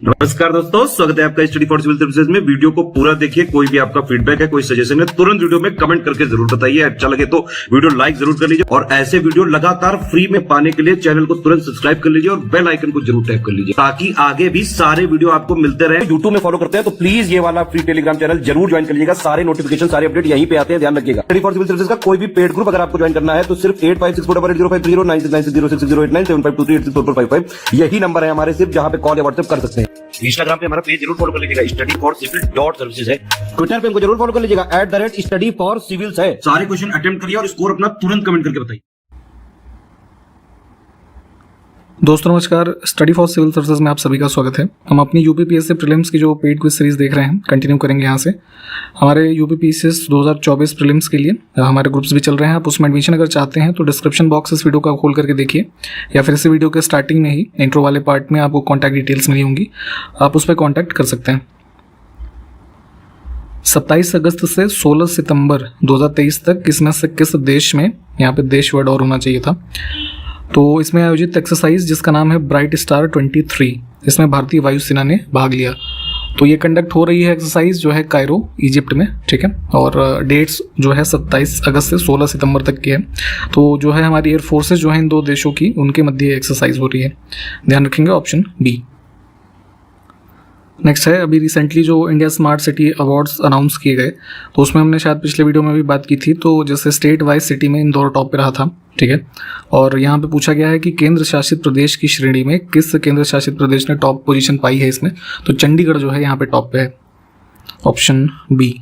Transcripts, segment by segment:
नमस्कार दोस्तों, स्वागत है आपका स्टडी फॉर सिविल सर्विसेज में। वीडियो को पूरा देखिए। कोई भी आपका फीडबैक है, कोई सजेशन है, तुरंत वीडियो में कमेंट करके जरूर बताइए। अच्छा लगे तो वीडियो लाइक जरूर कर लीजिए और ऐसे वीडियो लगातार फ्री में पाने के लिए चैनल को तुरंत सब्सक्राइब कर लीजिए और बेल आइकन को जरूर टैप कर लीजिए ताकि आगे भी सारे वीडियो आपको मिलते रहे। यूट्यूब में फॉलो करते हैं तो प्लीज ये वाला फ्री टेलीग्राम चैनल जरूर ज्वाइन कर लीजिएगा। सारे नोटिफिकेशन, सारे अपडेट यहीं पे आते हैं, ध्यान रखिएगा। स्टडी फॉर सिविल सर्विसेज का कोई भी पेड ग्रुप अगर आपको ज्वाइन करना है तो सिर्फ 8564880509696086089482386455 यही नंबर है हमारे, सिर्फ जहां पे कॉल या व्हाट्सएप कर सकते हैं। इंस्टाग्राम पे हमारा पेज जरूर फॉलो कर लीजिएगा, स्टडी फॉर सिविल .सर्विसेज है। ट्विटर पे हमको जरूर फॉलो कर लीजिएगा, @study for civils है। सारे क्वेश्चन अटेम्प्ट करिए और स्कोर अपना तुरंत कमेंट करके बताइए। दोस्तों नमस्कार, स्टडी फॉर सिविल सर्विसेज में आप सभी का स्वागत है। हम अपनी यूपीपीएससी प्रीलिम्स की जो पेड क्विज सीरीज देख रहे हैं, कंटिन्यू करेंगे यहाँ से। हमारे यूपीपीएससी 2024 प्रीलिम्स के लिए हमारे ग्रुप्स भी चल रहे हैं। आप उसमें एडमिशन अगर चाहते हैं तो डिस्क्रिप्शन बॉक्स इस वीडियो का खोल करके देखिए, या फिर इस वीडियो के स्टार्टिंग में ही इंट्रो वाले पार्ट में आपको कॉन्टैक्ट डिटेल्स मिली होंगी, आप उस पर कॉन्टैक्ट कर सकते हैं। 27 अगस्त से 16 सितंबर 2023 तक किसमें से किस देश में, यहाँ पे देश वर्ड और होना चाहिए था, तो इसमें आयोजित एक्सरसाइज जिसका नाम है ब्राइट स्टार 23, इसमें भारतीय वायुसेना ने भाग लिया। तो ये कंडक्ट हो रही है एक्सरसाइज जो है कायरो, इजिप्ट में, ठीक है। और डेट्स जो है 27 अगस्त से 16 सितंबर तक की है। तो जो है हमारी एयर फोर्सेज जो है इन दो देशों की, उनके मध्य एक्सरसाइज हो रही है, ध्यान रखेंगे, ऑप्शन बी। नेक्स्ट है, अभी रिसेंटली जो India smart city awards announce किए गए, तो उसमें हमने शायद पिछले वीडियो में भी बात की थी। तो जैसे स्टेट वाइज सिटी में इंदौर टॉप पे रहा था, ठीक है। और यहाँ पे पूछा गया है कि केंद्र शासित प्रदेश की श्रेणी में किस केंद्र शासित प्रदेश ने टॉप पोजीशन पाई है इसमें, तो चंडीगढ़ जो है यहाँ पे टॉप पे है, ऑप्शन बी।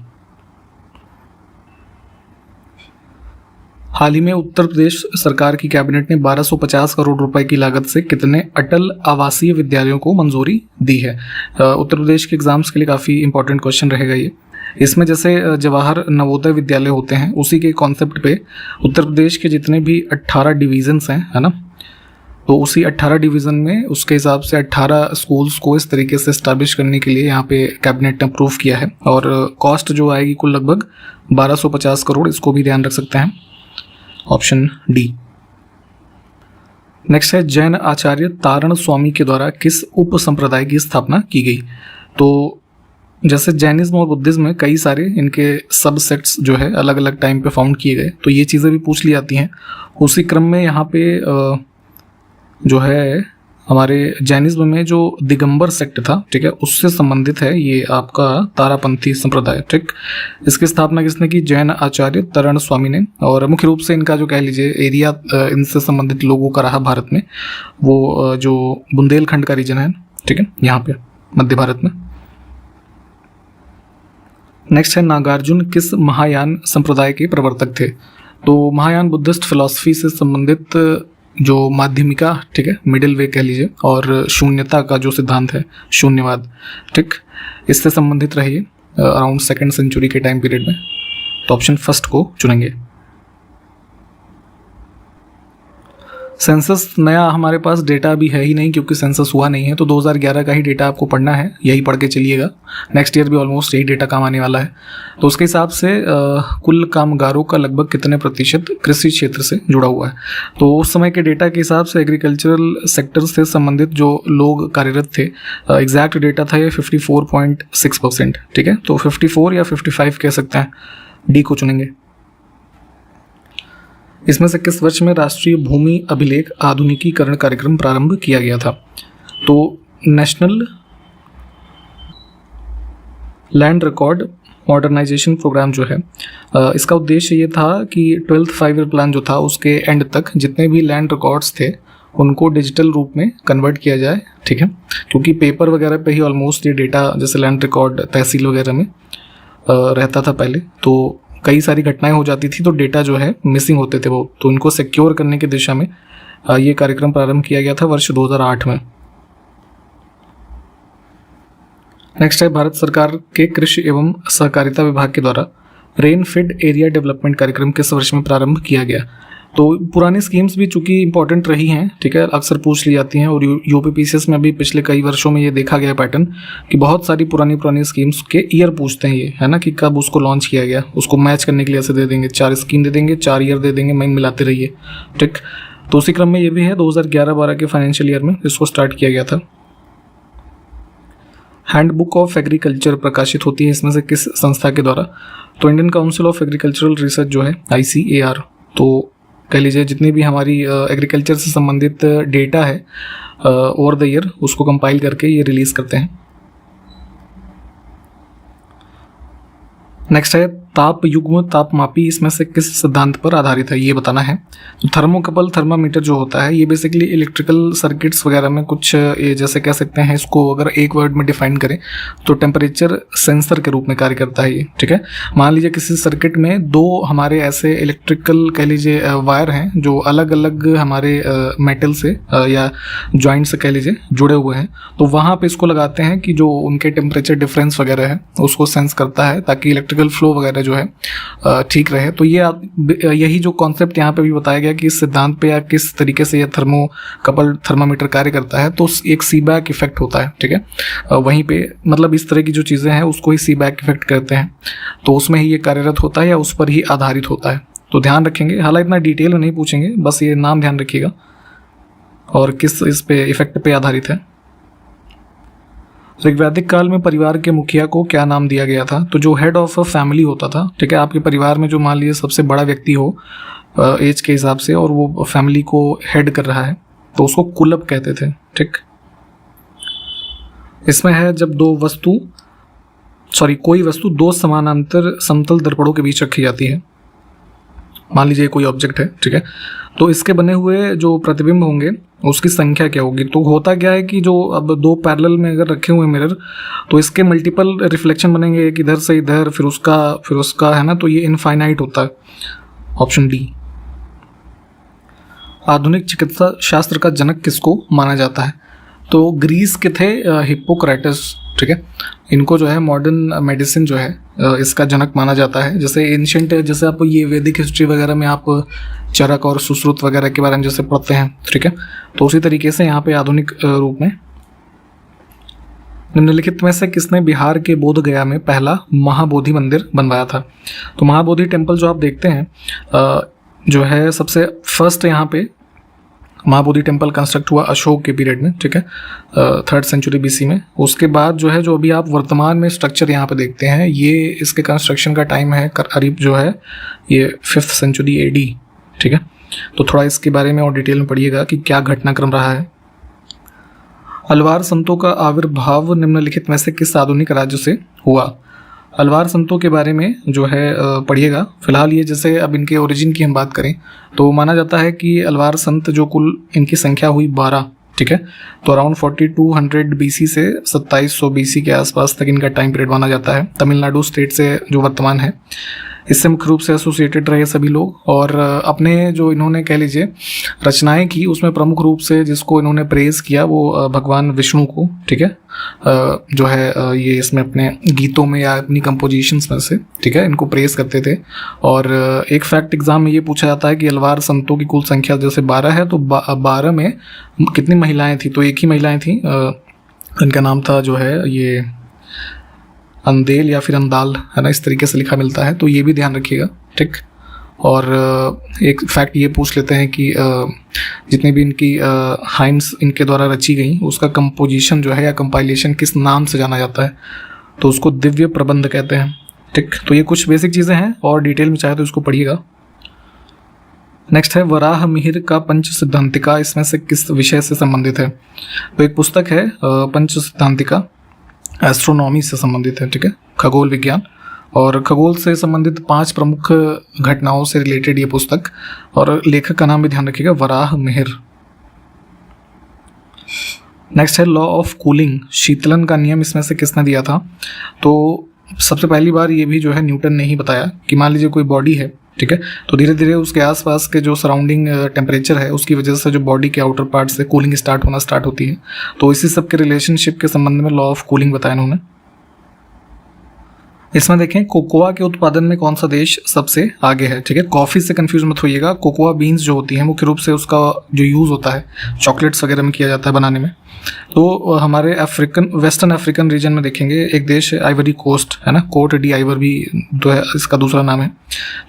हाल ही में उत्तर प्रदेश सरकार की कैबिनेट ने 1250 करोड़ रुपए की लागत से कितने अटल आवासीय विद्यालयों को मंजूरी दी है। उत्तर प्रदेश के एग्जाम्स के लिए काफ़ी इंपॉर्टेंट क्वेश्चन रहेगा ये। इसमें जैसे जवाहर नवोदय विद्यालय होते हैं, उसी के कॉन्सेप्ट पे उत्तर प्रदेश के जितने भी 18 डिवीजन्स हैं, है ना, तो उसी 18 डिवीज़न में उसके हिसाब से 18 स्कूल्स को इस तरीके से इस्टेब्लिश करने के लिए यहाँ पे कैबिनेट ने अप्रूव किया है। और कॉस्ट जो आएगी कुल लगभग 1250 करोड़, इसको भी ध्यान रख सकते हैं, ऑप्शन डी। नेक्स्ट है, जैन आचार्य तारण स्वामी के द्वारा किस उप संप्रदाय की स्थापना की गई। तो जैसे जैनिज्म और बुद्धिज्म में कई सारे इनके सब सेक्ट्स जो है अलग अलग टाइम पे फाउंड किए गए, तो ये चीज़ें भी पूछ ली जाती हैं। उसी क्रम में यहाँ पे जो है हमारे जैनिज्म में जो दिगंबर सेक्ट था, ठीक है, उससे संबंधित है ये आपका तारापंथी संप्रदाय, ठीक। इसकी स्थापना किसने की? जैन आचार्य तारण स्वामी ने। और मुख्य रूप से इनका जो कह लीजिए एरिया इनसे संबंधित लोगों का रहा भारत में, वो जो बुंदेलखंड का रीजन है, ठीक है, यहाँ पे मध्य भारत में। नेक्स्ट है, नागार्जुन किस महायान संप्रदाय के प्रवर्तक थे। तो महायान बुद्धिस्ट फिलॉसफी से संबंधित जो माध्यमिका, ठीक है, मिडिल वे कह लीजिए, और शून्यता का जो सिद्धांत है, शून्यवाद, ठीक, इससे संबंधित रही है अराउंड 2nd सेंचुरी के टाइम पीरियड में। तो ऑप्शन फर्स्ट को चुनेंगे। सेंसस नया हमारे पास डेटा भी है ही नहीं, क्योंकि सेंसस हुआ नहीं है, तो 2011 का ही डेटा आपको पढ़ना है, यही पढ़ के चलिएगा। नेक्स्ट ईयर भी ऑलमोस्ट यही डेटा काम आने वाला है। तो उसके हिसाब से कुल कामगारों का लगभग कितने प्रतिशत कृषि क्षेत्र से जुड़ा हुआ है। तो उस समय के डेटा के हिसाब से एग्रीकल्चरल सेक्टर से संबंधित जो लोग कार्यरत थे, एग्जैक्ट डेटा था ये 54.6%, ठीक है। तो 54 या 55 कह सकते हैं, डी को चुनेंगे। इसमें से किस वर्ष में राष्ट्रीय भूमि अभिलेख आधुनिकीकरण कार्यक्रम प्रारंभ किया गया था। तो national land record modernisation programme जो है, इसका उद्देश्य ये था कि 12th 5 ईयर प्लान जो था उसके एंड तक जितने भी लैंड रिकॉर्ड्स थे उनको डिजिटल रूप में कन्वर्ट किया जाए, ठीक है, क्योंकि पेपर वगैरह पे ही ऑलमोस्ट ये डेटा, जैसे लैंड रिकॉर्ड तहसील वगैरह में रहता था पहले, तो कई सारी घटनाएं हो जाती थी, तो डेटा जो है मिसिंग होते थे वो, तो उनको सिक्योर करने की दिशा में ये कार्यक्रम प्रारंभ किया गया था वर्ष 2008 में। नेक्स्ट है, भारत सरकार के कृषि एवं सहकारिता विभाग के द्वारा रेन फेड एरिया डेवलपमेंट कार्यक्रम किस वर्ष में प्रारंभ किया गया। तो पुरानी स्कीम्स भी चूंकि इंपॉर्टेंट रही हैं, ठीक है, अक्सर पूछ ली जाती हैं, और यूपीपीसीएस में भी पिछले कई वर्षों में ये देखा गया पैटर्न कि बहुत सारी पुरानी स्कीम्स के ईयर पूछते हैं ये, है ना, कि कब उसको लॉन्च किया गया, उसको मैच करने के लिए ऐसे दे देंगे, 4 स्कीम दे देंगे, 4 ईयर दे देंगे, मिलाते रहिए, ठीक। तो उसी क्रम में ये भी है 2011-12 के फाइनेंशियल ईयर में इसको स्टार्ट किया गया था। हैंडबुक ऑफ एग्रीकल्चर प्रकाशित होती है इसमें से किस संस्था के द्वारा? तो Indian council of agricultural research जो है ICAR, तो कह लीजिए जितनी भी हमारी एग्रीकल्चर से संबंधित डेटा है ओवर द ईयर उसको कंपाइल करके ये रिलीज करते हैं। नेक्स्ट है ताप युग्म तापमापी, इसमें से किस सिद्धांत पर आधारित है ये बताना है। तो थर्मोकपल थर्मामीटर जो होता है ये बेसिकली इलेक्ट्रिकल सर्किट्स वगैरह में कुछ ये जैसे कह सकते हैं, इसको अगर एक वर्ड में डिफाइन करें तो टेम्परेचर सेंसर के रूप में कार्य करता है ये, ठीक है। मान लीजिए किसी सर्किट में दो हमारे ऐसे इलेक्ट्रिकल कह लीजिए वायर हैं जो अलग अलग हमारे मेटल से या जॉइंट से कह लीजिए जुड़े हुए हैं, तो वहाँ पे इसको लगाते हैं कि जो उनके टेम्परेचर डिफरेंस वगैरह है उसको सेंस करता है ताकि इलेक्ट्रिकल फ्लो वगैरह जो है ठीक रहे। तो ये यही जो कॉन्सेप्ट यहाँ पे भी बताया गया कि इस सिद्धांत पे या किस तरीके से ये थर्मोकपल थर्मामीटर कार्य करता है, तो एक सीबैक इफेक्ट होता है, ठीक है। वहीं पे मतलब इस तरह की जो चीज़ें हैं उसको ही सीबैक इफेक्ट कहते हैं, तो उसमें ही ये कार्यरत होता है या उस पर ही आधारित होता है। तो ध्यान रखेंगे, हालांकि इतना डिटेल में नहीं पूछेंगे, बस ये नाम ध्यान रखिएगा और किस इस पे इफेक्ट पे आधारित है। ऋग्वैदिक काल में परिवार के मुखिया को क्या नाम दिया गया था? तो जो हेड ऑफ अ फैमिली होता था, ठीक है, आपके परिवार में जो मान लीजिए सबसे बड़ा व्यक्ति हो एज के हिसाब से और वो फैमिली को हेड कर रहा है तो उसको कुलप कहते थे, ठीक। इसमें है जब कोई वस्तु दो समानांतर समतल दर्पणों के बीच रखी जाती है, मान लीजिए कोई ऑब्जेक्ट है, ठीक है, तो इसके बने हुए जो प्रतिबिंब होंगे उसकी संख्या क्या होगी? तो होता क्या है कि जो अब दो पैरेलल में अगर रखे हुए मिरर तो इसके मल्टीपल रिफ्लेक्शन बनेंगे, एक इधर से इधर फिर उसका है ना, तो ये इनफाइनाइट होता है। Option D. आधुनिक चिकित्सा शास्त्र का जनक किसको माना जाता है? तो ग्रीस के थे हिप्पोक्रेटस, ठीक है, इनको जो है मॉडर्न मेडिसिन जो है इसका जनक माना जाता है। जैसे एंशिएंट, जैसे आप ये वैदिक हिस्ट्री वगैरह में आप चरक और सुश्रुत वगैरह के बारे में जैसे पढ़ते हैं, ठीक है, तो उसी तरीके से यहाँ पे आधुनिक रूप में। निम्नलिखित में से किसने बिहार के बोध गया में पहला महाबोधि मंदिर बनवाया था? तो महाबोधि टेम्पल जो आप देखते हैं जो है सबसे फर्स्ट यहाँ पे महाबोधि टेम्पल कंस्ट्रक्ट हुआ अशोक के पीरियड में, ठीक है, 3rd सेंचुरी BC में। उसके बाद जो है जो अभी आप वर्तमान में स्ट्रक्चर यहाँ पे देखते हैं ये इसके कंस्ट्रक्शन का टाइम है करीब जो है ये 5th सेंचुरी AD, ठीक है। तो थोड़ा इसके बारे में और डिटेल में पढ़िएगा कि क्या घटनाक्रम रहा है। अलवार संतों का आविर्भाव निम्नलिखित में से किस आधुनिक राज्य से हुआ? अलवार संतों के बारे में जो है पढ़िएगा। फिलहाल ये जैसे अब इनके ओरिजिन की हम बात करें तो माना जाता है कि अलवार संत जो कुल इनकी संख्या हुई 12, ठीक है, तो अराउंड 4200 BC से 2700 BC के आसपास तक इनका टाइम पीरियड माना जाता है। तमिलनाडु स्टेट से जो वर्तमान है इससे मुख्य रूप से एसोसिएटेड रहे सभी लोग, और अपने जो इन्होंने कह लीजिए रचनाएं की उसमें प्रमुख रूप से जिसको इन्होंने प्रेज किया वो भगवान विष्णु को, ठीक है, जो है ये इसमें अपने गीतों में या अपनी कंपोजिशंस में से, ठीक है, इनको प्रेज करते थे। और एक फैक्ट एग्जाम में ये पूछा जाता है कि अलवार संतों की कुल संख्या जैसे 12 है तो 12 में कितनी महिलाएं थी? तो एक ही महिलाएं थी, इनका नाम था जो है ये अंदेल या फिर अंदाल, है ना, इस तरीके से लिखा मिलता है, तो ये भी ध्यान रखिएगा, ठीक। और एक फैक्ट ये पूछ लेते हैं कि जितनी भी इनकी हाइम्स इनके द्वारा रची गई उसका कंपोजिशन जो है या कंपाइलेशन किस नाम से जाना जाता है? तो उसको दिव्य प्रबंध कहते हैं, ठीक। तो ये कुछ बेसिक चीज़ें हैं और डिटेल में चाहे तो इसको पढ़िएगा। नेक्स्ट है वराह मिहिर का पंच सिद्धांतिका, इसमें से किस विषय से संबंधित है? तो एक पुस्तक है पंच सिद्धांतिका, एस्ट्रोनॉमी से संबंधित है, ठीक है, खगोल विज्ञान, और खगोल से संबंधित 5 प्रमुख घटनाओं से रिलेटेड ये पुस्तक, और लेखक का नाम भी ध्यान रखिएगा वराह मिहिर। नेक्स्ट है लॉ ऑफ कूलिंग, शीतलन का नियम इसमें से किसने दिया था? तो सबसे पहली बार ये भी जो है न्यूटन ने ही बताया कि मान लीजिए कोई बॉडी है, ठीक है, तो धीरे धीरे उसके आसपास के जो सराउंडिंग टेम्परेचर है उसकी वजह से जो बॉडी के आउटर पार्ट से कूलिंग स्टार्ट होती है। तो इसी सब के रिलेशनशिप के संबंध में लॉ ऑफ कूलिंग बताया इन्होंने। इसमें देखें कोकोआ के उत्पादन में कौन सा देश सबसे आगे है, ठीक है। कॉफ़ी से कंफ्यूज मत होइएगा, कोकोआ बीन्स जो होती हैं मुख्य रूप से उसका जो यूज़ होता है चॉकलेट्स वगैरह में किया जाता है बनाने में। तो हमारे वेस्टर्न अफ्रीकन रीजन में देखेंगे एक देश है आइवरी कोस्ट, है ना, कोट डी आइवर भी जो है इसका दूसरा नाम है।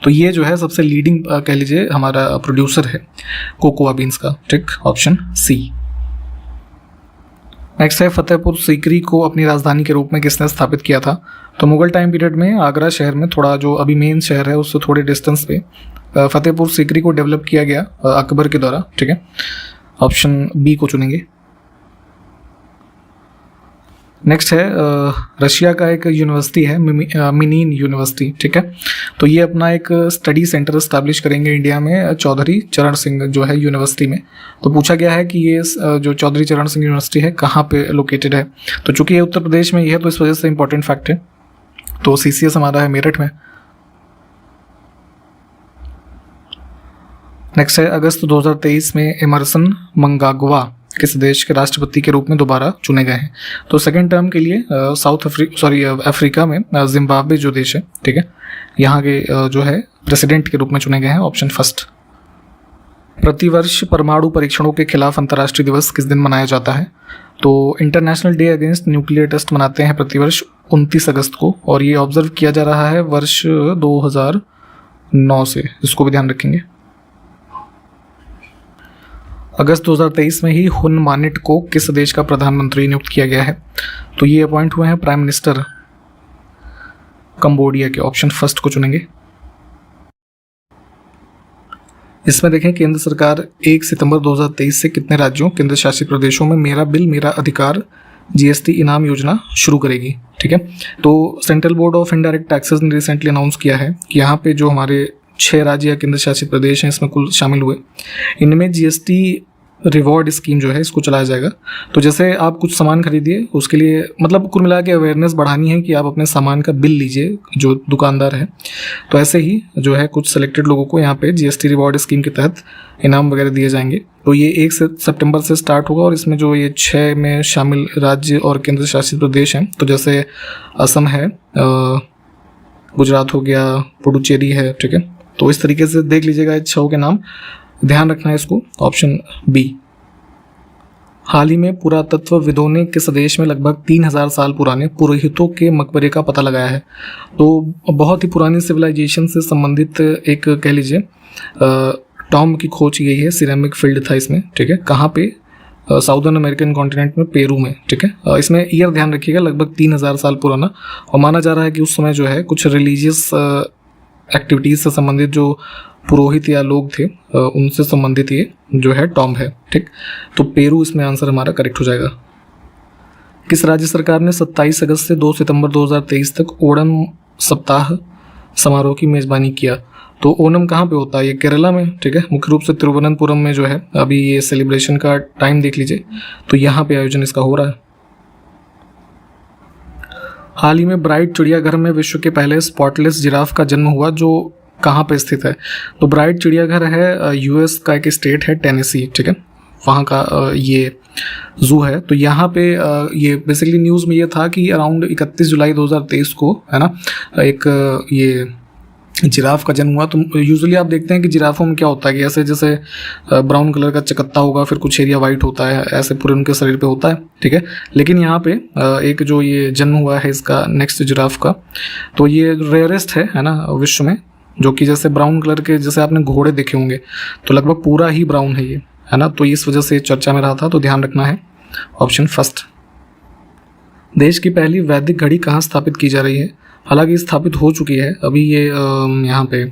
तो ये जो है सबसे लीडिंग कह लीजिए हमारा प्रोड्यूसर है कोकोआ बीन्स का, ठीक, ऑप्शन सी। नेक्स्ट है फतेहपुर सीकरी को अपनी राजधानी के रूप में किसने स्थापित किया था? तो मुगल टाइम पीरियड में आगरा शहर में थोड़ा जो अभी मेन शहर है उससे थोड़े डिस्टेंस पे फतेहपुर सीकरी को डेवलप किया गया अकबर के द्वारा। ठीक है, ऑप्शन बी को चुनेंगे। नेक्स्ट है रशिया का एक यूनिवर्सिटी है मिनीन यूनिवर्सिटी। ठीक है, तो ये अपना एक स्टडी सेंटर इस्टेब्लिश करेंगे इंडिया में चौधरी चरण सिंह जो है यूनिवर्सिटी में। तो पूछा गया है कि ये जो चौधरी चरण सिंह यूनिवर्सिटी है कहाँ पे लोकेटेड है? तो चूंकि ये उत्तर प्रदेश में ही है तो इस वजह से इंपॉर्टेंट फैक्ट है। तो CCS हमारा है मेरठ में। नेक्स्ट है अगस्त 2023 में एमरसन मंगाग्वा किस देश के राष्ट्रपति के रूप में दोबारा चुने गए हैं? तो सेकेंड टर्म के लिए अफ्रीका में जिम्बाब्वे जो देश है, ठीक है, यहाँ के जो है प्रेसिडेंट के रूप में चुने गए हैं। Option first. प्रतिवर्ष परमाणु परीक्षणों के खिलाफ अंतर्राष्ट्रीय दिवस किस दिन मनाया जाता है? तो international day against nuclear test मनाते हैं प्रतिवर्ष 29 अगस्त को, और ये ऑब्जर्व किया जा रहा है वर्ष 2009 से, इसको भी ध्यान रखेंगे। अगस्त 2023 में ही हुन मानिट को किस देश का प्रधानमंत्री नियुक्त किया गया है? तो ये अपॉइंट हुए हैं प्राइम मिनिस्टर कंबोडिया के। ऑप्शन फर्स्ट को चुनेंगे। इसमें देखें केंद्र सरकार 1 सितंबर 2023 से कितने राज्यों केंद्र शासित प्रदेशों में मेरा बिल मेरा अधिकार GST इनाम योजना शुरू करेगी। ठीक है, तो central board of indirect taxes ने रिसेंटली अनाउंस किया है कि यहाँ पे जो हमारे 6 राज्य या केंद्र शासित प्रदेश हैं इसमें कुल शामिल हुए, इनमें GST रिवॉर्ड स्कीम जो है इसको चलाया जाएगा। तो जैसे आप कुछ सामान खरीदिए उसके लिए मतलब कुल मिला के अवेयरनेस बढ़ानी है कि आप अपने सामान का बिल लीजिए जो दुकानदार है, तो ऐसे ही जो है कुछ सेलेक्टेड लोगों को यहाँ पे GST रिवॉर्ड स्कीम के तहत इनाम वगैरह दिए जाएंगे। तो ये 1 सितंबर से स्टार्ट होगा, और इसमें जो ये 6 में शामिल राज्य और केंद्र शासित प्रदेश हैं, तो जैसे असम है, गुजरात हो गया, पुडुचेरी है, ठीक है, तो इस तरीके से देख लीजिएगा 6 के नाम, ध्यान रखना है इसको। Option B. हाल ही में पुरातत्वविदों ने किस देश में लगभग 3000 साल पुराने पुरोहितों के मकबरे का पता लगाया है? तो बहुत ही पुरानी सिविलाइजेशन से संबंधित एक कह लीजिए टॉम की खोज की गई है, सिरेमिक फील्ड था इसमें। ठीक है, कहाँ पे? साउदर्न अमेरिकन कॉन्टिनेंट में, पेरू में। ठीक है, इसमें ईयर ध्यान रखिएगा, लगभग 3000 साल पुराना, और माना जा रहा है कि उस समय जो है कुछ रिलीजियस एक्टिविटीज़ से संबंधित जो पुरोहित या लोग थे उनसे संबंधित ये जो है टॉम है। ठीक, तो पेरू इसमें आंसर हमारा करेक्ट हो जाएगा। किस राज्य सरकार ने 27 अगस्त से 2 सितंबर 2023 तक ओणम सप्ताह समारोह की मेजबानी किया? तो ओणम कहाँ पे होता है? ये केरला में। ठीक है, मुख्य रूप से तिरुवनंतपुरम में जो है अभी ये सेलिब्रेशन का टाइम देख लीजिए, तो यहाँ पे आयोजन इसका हो रहा है। हाल ही में ब्राइट चिड़ियाघर में विश्व के पहले स्पॉटलेस जिराफ का जन्म हुआ, जो कहाँ पे स्थित है? तो ब्राइट चिड़ियाघर है US का एक स्टेट है टेनेसी। ठीक है, वहाँ का ये जू है। तो यहाँ पे ये बेसिकली न्यूज़ में ये था कि अराउंड 31 जुलाई 2023 को है ना एक ये जिराफ का जन्म हुआ। तो यूजुअली आप देखते हैं कि जिराफों में क्या होता है कि ऐसे जैसे ब्राउन कलर का चकत्ता होगा, फिर कुछ एरिया वाइट होता है, ऐसे पूरे उनके शरीर पे होता है। ठीक है, लेकिन यहाँ पे एक जो ये जन्म हुआ है इसका नेक्स्ट जिराफ का, तो ये रेयरेस्ट है ना विश्व में, जो कि जैसे ब्राउन कलर के जैसे आपने घोड़े देखे होंगे तो लगभग पूरा ही ब्राउन है ये, है ना, तो इस वजह से चर्चा में रहा था, तो ध्यान रखना है। Option first. देश की पहली वैदिक घड़ी कहाँ स्थापित की जा रही है? हालांकि स्थापित हो चुकी है अभी ये यहाँ पे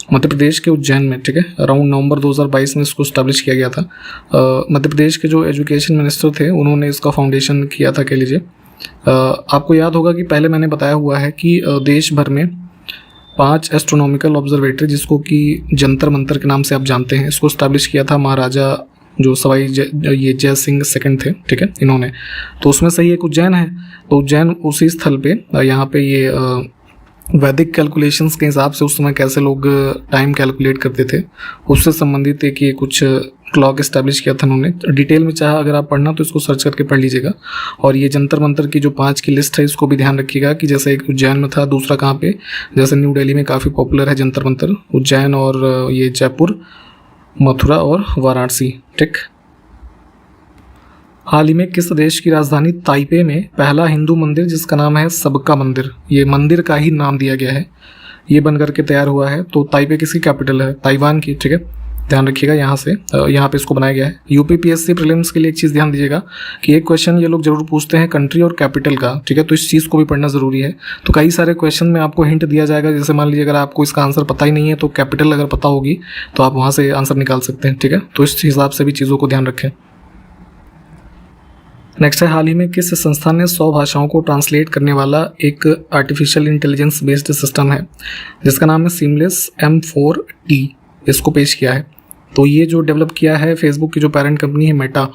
मध्य प्रदेश के उज्जैन में। ठीक है, अराउंड नवंबर 2022 में इसको स्टैब्लिश किया गया था। मध्य प्रदेश के जो एजुकेशन मिनिस्टर थे उन्होंने इसका फाउंडेशन किया था, कह लीजिए। आपको याद होगा कि पहले मैंने बताया हुआ है कि देश भर में 5 एस्ट्रोनॉमिकल ऑब्जर्वेटरी, जिसको कि जंतर मंतर के नाम से आप जानते हैं, इसको स्टैब्लिश किया था महाराजा जो सवाई ये जय सिंह सेकंड थे। ठीक है, इन्होंने, तो उसमें से ही एक उज्जैन है। तो उज्जैन उसी स्थल पे यहाँ पे ये वैदिक कैलकुलेशंस के हिसाब से उस समय कैसे लोग टाइम कैलकुलेट करते थे उससे संबंधित एक ये कुछ क्लॉक इस्टेब्लिश किया था उन्होंने। डिटेल में चाहे अगर आप पढ़ना तो इसको सर्च करके पढ़ लीजिएगा। और ये जंतर मंतर की जो 5 की लिस्ट है इसको भी ध्यान रखिएगा कि जैसे एक उज्जैन में था, दूसरा कहाँ पे, जैसे न्यू दिल्ली में काफ़ी पॉपुलर है जंतर मंतर, उज्जैन और ये जयपुर, मथुरा और वाराणसी। ठीक, हाल ही में किस देश की राजधानी ताइपे में पहला हिंदू मंदिर जिसका नाम है सबका मंदिर, ये मंदिर का ही नाम दिया गया है, ये बन करके तैयार हुआ है? तो ताइपे किसकी कैपिटल है? ताइवान की। ठीक है, ध्यान रखिएगा यहाँ से, यहाँ पे इसको बनाया गया है। यूपीपीएससी प्रीलिम्स के लिए एक चीज़ ध्यान दीजिएगा कि एक क्वेश्चन ये लोग जरूर पूछते हैं कंट्री और कैपिटल का, ठीक है, तो इस चीज़ को भी पढ़ना ज़रूरी है। तो कई सारे क्वेश्चन में आपको हिंट दिया जाएगा, जैसे मान लीजिए अगर आपको इसका आंसर पता ही नहीं है तो कैपिटल अगर पता होगी तो आप वहाँ से आंसर निकाल सकते हैं, ठीक है। तो इस हिसाब से भी चीज़ों को ध्यान रखें। नेक्स्ट है, हाल ही में किस संस्था ने 100 भाषाओं को ट्रांसलेट करने वाला एक आर्टिफिशियल इंटेलिजेंस बेस्ड सिस्टम है जिसका नाम है सीमलेस M4T, इसको पेश किया है। तो ये जो डेवलप किया है फेसबुक की जो पेरेंट कंपनी है मेटा,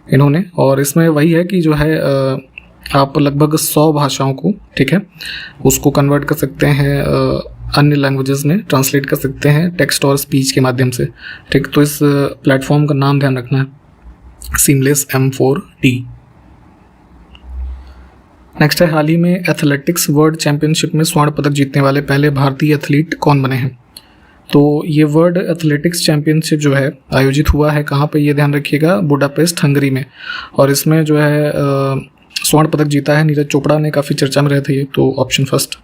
इन्होंने, और इसमें वही है कि जो है आप लगभग 100 भाषाओं को, ठीक है, उसको कन्वर्ट कर सकते हैं, अन्य लैंग्वेजेस में ट्रांसलेट कर सकते हैं टेक्स्ट और स्पीच के माध्यम से, ठीक। तो इस प्लेटफॉर्म का नाम ध्यान रखना है, सीमलेस M4T। नेक्स्ट है, हाल ही में एथलेटिक्स वर्ल्ड चैंपियनशिप में स्वर्ण पदक जीतने वाले पहले भारतीय एथलीट कौन बने हैं। तो ये वर्ल्ड एथलेटिक्स चैंपियनशिप जो है आयोजित हुआ है कहाँ पे, ये ध्यान रखिएगा, बुडापेस्ट हंगरी में, और इसमें जो है स्वर्ण पदक जीता है नीरज चोपड़ा ने, काफ़ी चर्चा में रहे थे ये, तो ऑप्शन फर्स्ट।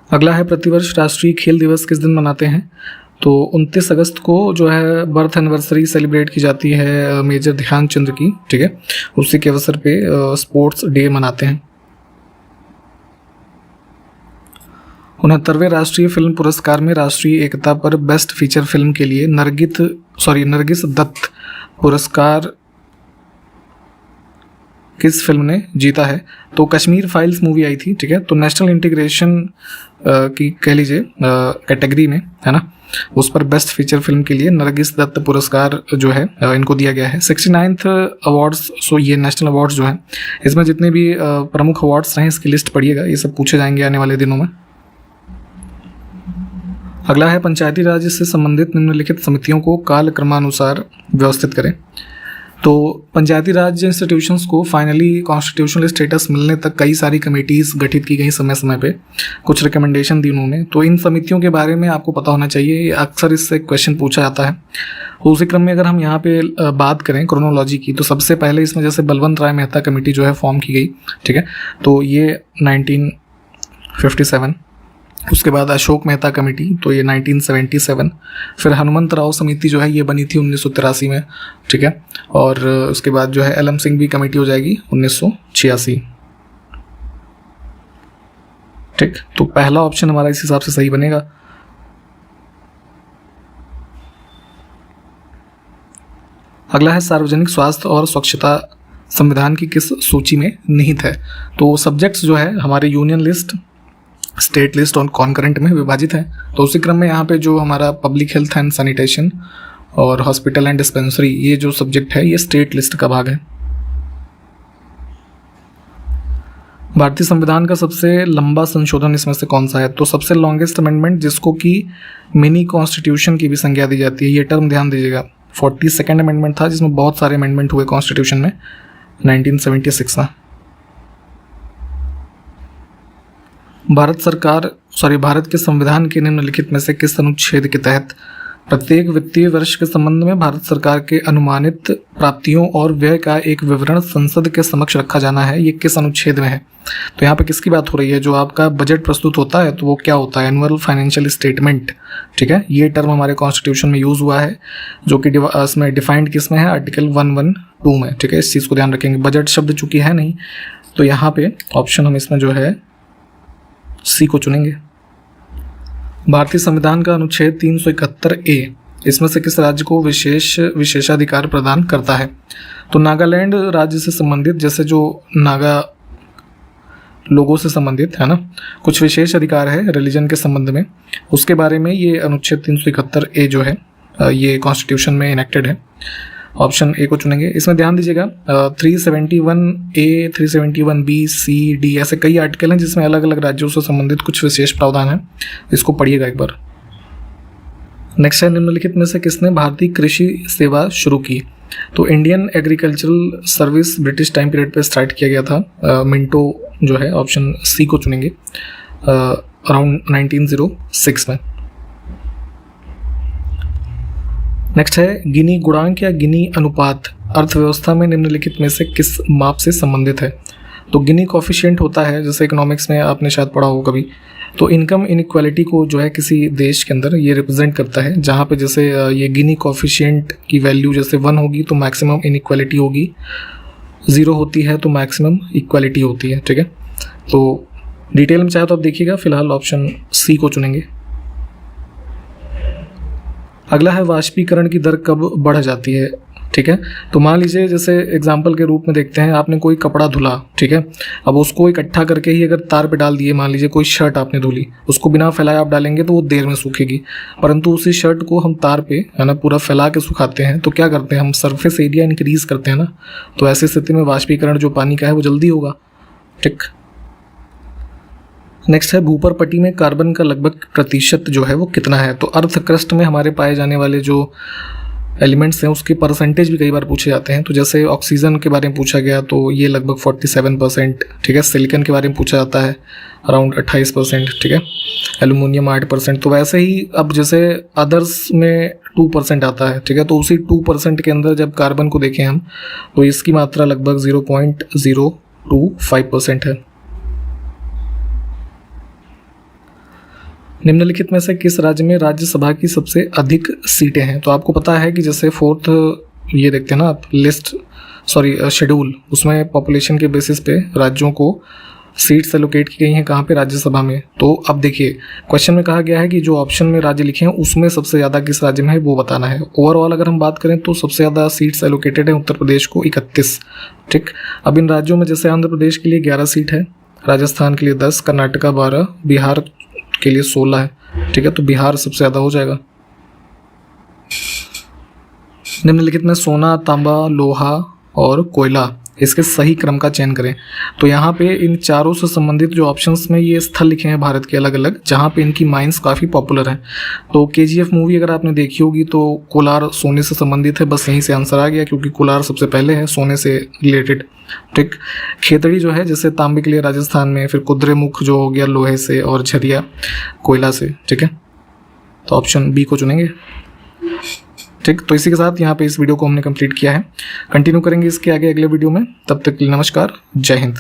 अगला है, प्रतिवर्ष राष्ट्रीय खेल दिवस किस दिन मनाते हैं। तो 29 अगस्त को जो है बर्थ एनिवर्सरी सेलिब्रेट की जाती है मेजर ध्यानचंद की, ठीक है, उसी के अवसर पे स्पोर्ट्स डे मनाते हैं। 69वें राष्ट्रीय फिल्म पुरस्कार में राष्ट्रीय एकता पर बेस्ट फीचर फिल्म के लिए नरगिस दत्त पुरस्कार किस फिल्म ने जीता है। तो कश्मीर फाइल्स मूवी आई थी, ठीक है, तो नेशनल इंटीग्रेशन की कह लीजिए कैटेगरी में, है ना, उस पर बेस्ट फीचर फिल्म के लिए नरगिस दत्त पुरस्कार जो है इनको दिया गया है। 69th अवार्ड्स, सो ये नेशनल अवार्ड्स जो हैं, इसमें जितने भी प्रमुख अवार्ड्स रहे इसकी लिस्ट पढ़िएगा, ये सब पूछे जाएंगे आने वाले दिनों में। अगला है, पंचायती राज से संबंधित निम्नलिखित समितियों को कालक्रमानुसार व्यवस्थित करें। तो पंचायती राज इंस्टीट्यूशंस को फाइनली कॉन्स्टिट्यूशनल स्टेटस मिलने तक कई सारी कमेटीज़ गठित की गई समय समय पे, कुछ रिकमेंडेशन दी उन्होंने। तो इन समितियों के बारे में आपको पता होना चाहिए, अक्सर इससे क्वेश्चन पूछा जाता है। उसी क्रम में अगर हम यहाँ पे बात करें क्रोनोलॉजी की, तो सबसे पहले इसमें जैसे बलवंत राय मेहता कमेटी जो है फॉर्म की गई, ठीक है, तो ये 1957, उसके बाद अशोक मेहता कमेटी, तो ये 1977, फिर हनुमंत राव समिति जो है ये बनी थी 1983 में, ठीक है, और उसके बाद जो है एलएम सिंह भी कमेटी हो जाएगी 1986, ठीक। तो पहला ऑप्शन हमारा इस हिसाब से सही बनेगा। अगला है, सार्वजनिक स्वास्थ्य और स्वच्छता संविधान की किस सूची में निहित है। तो सब्जेक्ट्स जो है हमारे यूनियन लिस्ट, स्टेट लिस्ट और कॉन्करेंट में विभाजित है। तो उसी क्रम में यहाँ पे जो हमारा पब्लिक हेल्थ एंड सैनिटेशन और हॉस्पिटल एंड डिस्पेंसरी, ये जो सब्जेक्ट है ये स्टेट लिस्ट का भाग है। भारतीय संविधान का सबसे लंबा संशोधन इसमें से कौन सा है। तो सबसे लॉन्गेस्ट अमेंडमेंट, जिसको कि मिनी कॉन्स्टिट्यूशन की भी संज्ञा दी जाती है, ये टर्म ध्यान दीजिएगा, 42nd अमेंडमेंट था जिसमें बहुत सारे अमेंडमेंट हुए कॉन्स्टिट्यूशन में 1976 में। भारत के संविधान के निम्नलिखित में से किस अनुच्छेद के तहत प्रत्येक वित्तीय वर्ष के संबंध में भारत सरकार के अनुमानित प्राप्तियों और व्यय का एक विवरण संसद के समक्ष रखा जाना है, ये किस अनुच्छेद में है। तो यहाँ पे किसकी बात हो रही है, जो आपका बजट प्रस्तुत होता है तो वो क्या होता है, एनुअल फाइनेंशियल स्टेटमेंट, ठीक है। ये टर्म हमारे कॉन्स्टिट्यूशन में यूज हुआ है, जो कि इसमें डिफाइंड किस में है, आर्टिकल 112 में, ठीक है। इस चीज़ को ध्यान रखेंगे, बजट शब्द चूंकि है नहीं तो यहाँ पे ऑप्शन हम इसमें जो है सी को चुनेंगे। भारतीय संविधान का अनुच्छेद 371A इसमें से किस राज्य को विशेषाधिकार प्रदान करता है। तो नागालैंड राज्य से संबंधित, जैसे जो नागा लोगों से संबंधित है ना, कुछ विशेष अधिकार है रिलीजन के संबंध में, उसके बारे में ये अनुच्छेद 371A जो है ये कॉन्स्टिट्यूशन में इनेक्टेड है। ऑप्शन ए को चुनेंगे। इसमें ध्यान दीजिएगा 371A, 371B, C, D ऐसे कई आर्टिकल हैं जिसमें अलग अलग राज्यों से संबंधित कुछ विशेष प्रावधान है, इसको पढ़िएगा एक बार। नेक्स्ट है, निम्नलिखित में से किसने भारतीय कृषि सेवा शुरू की। तो Indian agricultural service British time period पे स्टार्ट किया गया था, मिंटो जो है, ऑप्शन सी को चुनेंगे, अराउंड 1906 में। नेक्स्ट है, गिनी गुणांक या गिनी अनुपात अर्थव्यवस्था में निम्नलिखित में से किस माप से संबंधित है। तो गिनी कॉफिशिएंट होता है, जैसे इकोनॉमिक्स में आपने शायद पढ़ा हो कभी, तो इनकम इनइक्वालिटी को जो है किसी देश के अंदर ये रिप्रेजेंट करता है, जहाँ पे जैसे ये गिनी कोफिशिएंट की वैल्यू जैसे 1 होगी तो मैक्सिमम इनइक्वालिटी होगी, 0 होती है तो मैक्सिमम इक्वालिटी होती है। ठीक है, तो डिटेल में चाहे तो आप देखिएगा, फिलहाल ऑप्शन सी को चुनेंगे। अगला है वाष्पीकरण की दर कब बढ़ जाती है। ठीक है, तो मान लीजिए जैसे एग्जाम्पल के रूप में देखते हैं, आपने कोई कपड़ा धुला, ठीक है, अब उसको इकट्ठा करके ही अगर तार पे डाल दिए, मान लीजिए कोई शर्ट आपने धुली, उसको बिना फैलाए आप डालेंगे तो वो देर में सूखेगी, परंतु उसी शर्ट को हम तार पे है ना पूरा फैला के सुखाते हैं तो क्या करते हैं हम, सरफेस एरिया इंक्रीज करते हैं ना, तो ऐसी स्थिति में वाष्पीकरण जो पानी का है वो जल्दी होगा। ठीक, नेक्स्ट है भूपर पट्टी में कार्बन का लगभग प्रतिशत जो है वो कितना है। तो अर्थ क्रस्ट में हमारे पाए जाने वाले जो एलिमेंट्स हैं उसके परसेंटेज भी कई बार पूछे जाते हैं। तो जैसे ऑक्सीजन के बारे में पूछा गया तो ये लगभग 47%। ठीक है, सिलिकॉन के बारे में पूछा जाता है अराउंड 28%। ठीक है, एल्यूमिनियम 8%। तो वैसे ही अब जैसे अदर्स में 2% आता है। ठीक है, तो उसी 2% के अंदर जब कार्बन को देखें हम तो इसकी मात्रा लगभग 0.025% है। निम्नलिखित में से किस राज्य में राज्यसभा की सबसे अधिक सीटें हैं। तो आपको पता है कि जैसे 4th ये देखते हैं ना आप लिस्ट, शेड्यूल, उसमें पॉपुलेशन के बेसिस पे राज्यों को सीट्स एलोकेट की गई हैं, कहाँ पे, राज्यसभा में। तो अब देखिए क्वेश्चन में कहा गया है कि जो ऑप्शन में राज्य लिखे हैं उसमें सबसे ज़्यादा किस राज्य में है वो बताना है। ओवरऑल अगर हम बात करें तो सबसे ज़्यादा सीट्स एलोकेटेड है उत्तर प्रदेश को 31। ठीक, अब इन राज्यों में जैसे आंध्र प्रदेश के लिए 11 सीट है, राजस्थान के लिए 10, कर्नाटका 12, बिहार के लिए 16 है। ठीक है, तो बिहार सबसे ज़्यादा हो जाएगा। निम्नलिखित में सोना, तांबा, लोहा और कोयला, इसके सही क्रम का चयन करें। तो यहाँ पे इन चारों से संबंधित जो ऑप्शंस में ये स्थल लिखे हैं भारत के अलग अलग, जहाँ पे इनकी माइंस काफ़ी पॉपुलर हैं। तो KGF मूवी अगर आपने देखी होगी तो कोलार सोने से संबंधित है, बस यहीं से आंसर आ गया क्योंकि कोलार सबसे पहले है सोने से रिलेटेड। ठीक, खेतड़ी जो है जैसे तांबे के लिए राजस्थान में, फिर कुद्रेमुख जो हो गया लोहे से, और झरिया कोयला से। ठीक है, तो ऑप्शन बी को चुनेंगे। ठीक, तो इसी के साथ यहाँ पे इस वीडियो को हमने कंप्लीट किया है। कंटिन्यू करेंगे इसके आगे अगले वीडियो में, तब तक के लिए नमस्कार, जय हिंद।